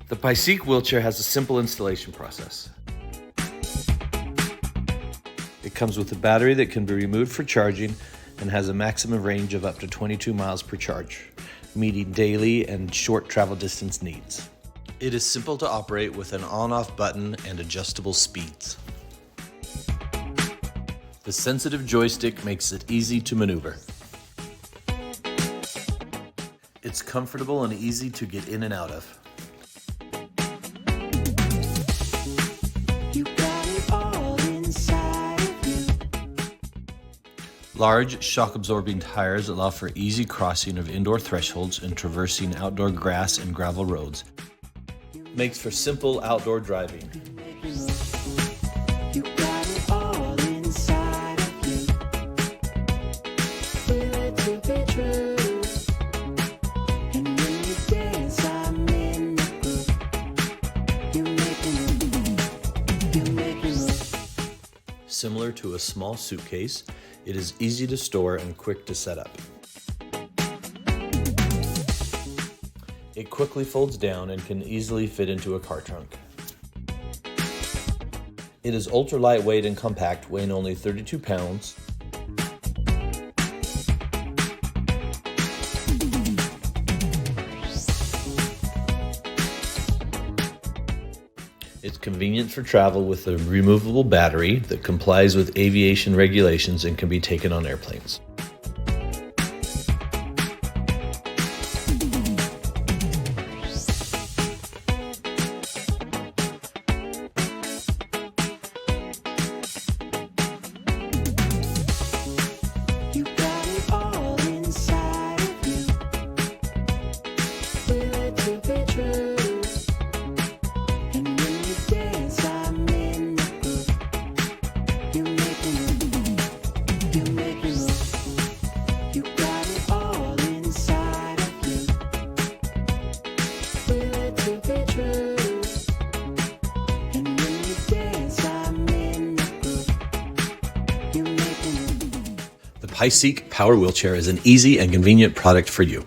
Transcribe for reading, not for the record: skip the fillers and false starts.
The Paiseec wheelchair has a simple installation process. It comes with a battery that can be removed for charging and has a maximum range of up to 22 miles per charge, meeting daily and short travel distance needs. It is simple to operate with an on-off button and adjustable speeds. The sensitive joystick makes it easy to maneuver. It's comfortable and easy to get in and out of. Large, shock-absorbing tires allow for easy crossing of indoor thresholds and traversing outdoor grass and gravel roads. Makes for simple outdoor driving. Similar to a small suitcase, it is easy to store and quick to set up. It quickly folds down and can easily fit into a car trunk. It is ultra lightweight and compact, weighing only 32 pounds. It's convenient for travel with a removable battery that complies with aviation regulations and can be taken on airplanes. The Paiseec Power Wheelchair is an easy and convenient product for you.